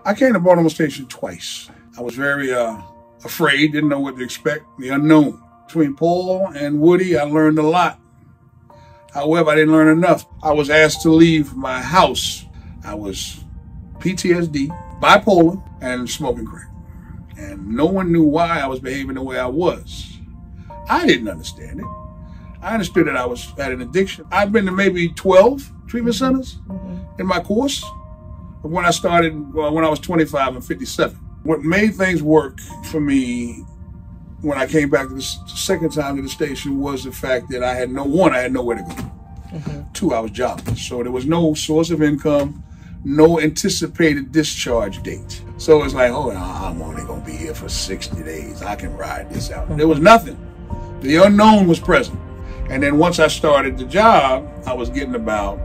I came to Baltimore Station twice. I was very afraid, didn't know what to expect, the unknown. Between Paul and Woody, I learned a lot. However, I didn't learn enough. I was asked to leave my house. I was PTSD, bipolar, and smoking crack. And no one knew why I was behaving the way I was. I didn't understand it. I understood that I had an addiction. I've been to maybe 12 treatment centers in my course of when I started, when I was 25 and 57. What made things work for me when I came back the second time to the station was the fact that I had nowhere to go. Two, I was jobless. So there was no source of income, no anticipated discharge date. So it's like, oh, I'm only going to be here for 60 days. I can ride this out. There was nothing. The unknown was present. And then once I started the job, I was getting about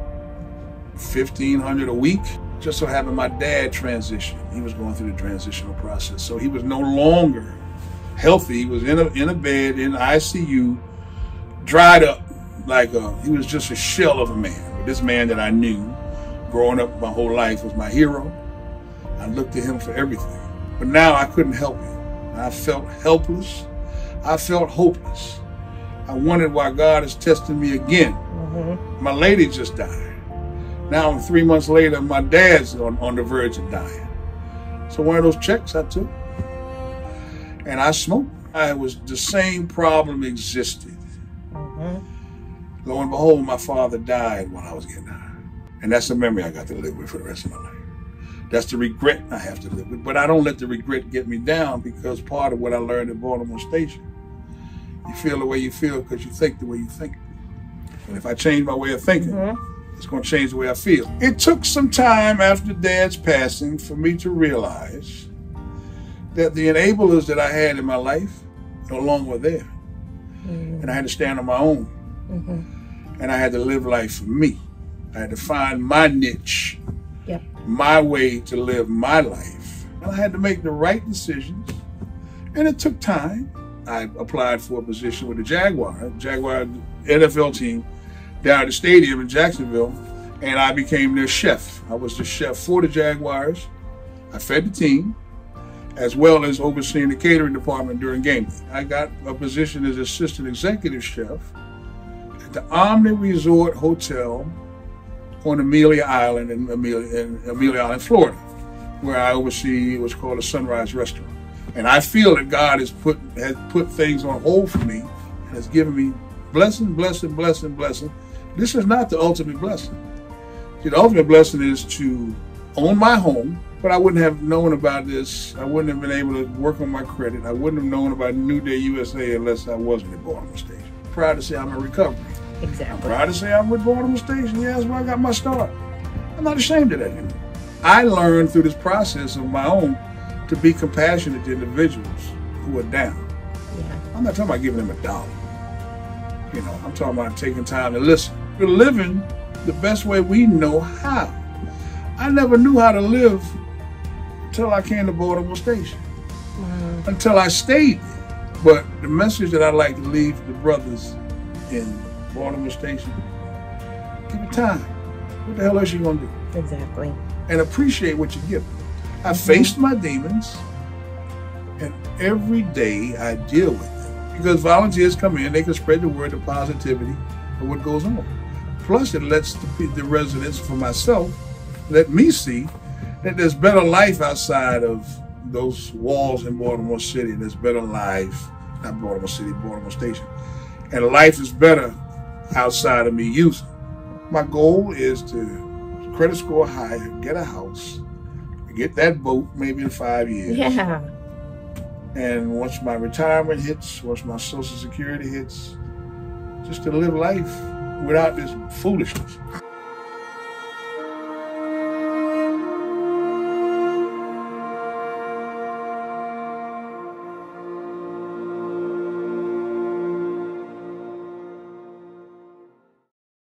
$1,500 a week. Just so happened my dad transitioned. He was going through the transitional process. So he was no longer healthy. He was in a bed, in ICU, dried up he was just a shell of a man. But this man that I knew growing up my whole life was my hero. I looked to him for everything. But now I couldn't help him. I felt helpless. I felt hopeless. I wondered why God is testing me again. My lady just died. Now 3 months later, my dad's on the verge of dying. So one of those checks I took, and I smoked. The same problem existed. Lo and behold, my father died when I was getting high. And that's the memory I got to live with for the rest of my life. That's the regret I have to live with. But I don't let the regret get me down, because part of what I learned at Baltimore Station, you feel the way you feel because you think the way you think. And if I change my way of thinking, it's going to change the way I feel. It took some time after Dad's passing for me to realize that the enablers that I had in my life no longer were there. And I had to stand on my own. And I had to live life for me. I had to find my niche, my way to live my life. And I had to make the right decisions. And it took time. I applied for a position with the Jaguar NFL team down at the stadium in Jacksonville, and I became their chef. I was the chef for the Jaguars. I fed the team, as well as overseeing the catering department during game day. I got a position as assistant executive chef at the Omni Resort Hotel on Amelia Island in Amelia Island, Florida, where I oversee what's called a Sunrise Restaurant. And I feel that God has put things on hold for me and has given me blessing, blessing, blessing, blessing. This is not the ultimate blessing. See, the ultimate blessing is to own my home, but I wouldn't have known about this. I wouldn't have been able to work on my credit. I wouldn't have known about New Day USA unless I wasn't at Baltimore Station. I'm proud to say I'm in recovery. Exactly. I'm proud to say I'm with Baltimore Station. Yeah, that's where I got my start. I'm not ashamed of that anymore. I learned through this process of my own to be compassionate to individuals who are down. I'm not talking about giving them $1. You know, I'm talking about taking time to listen. We're living the best way we know how. I never knew how to live until I came to Baltimore Station, until I stayed there. But the message that I'd like to leave to the brothers in Baltimore Station, give it time. What the hell else you gonna do? Exactly. And appreciate what you give. I faced my demons, and every day I deal with them. Because volunteers come in, they can spread the word of positivity of what goes on. Plus, it lets the residents, for myself, let me see that there's better life outside of those walls in Baltimore City. There's better life, not Baltimore City, Baltimore Station. And life is better outside of me using. My goal is to credit score higher, get a house, get that boat maybe in 5 years. And once my retirement hits, once my Social Security hits, just to live life without this foolishness.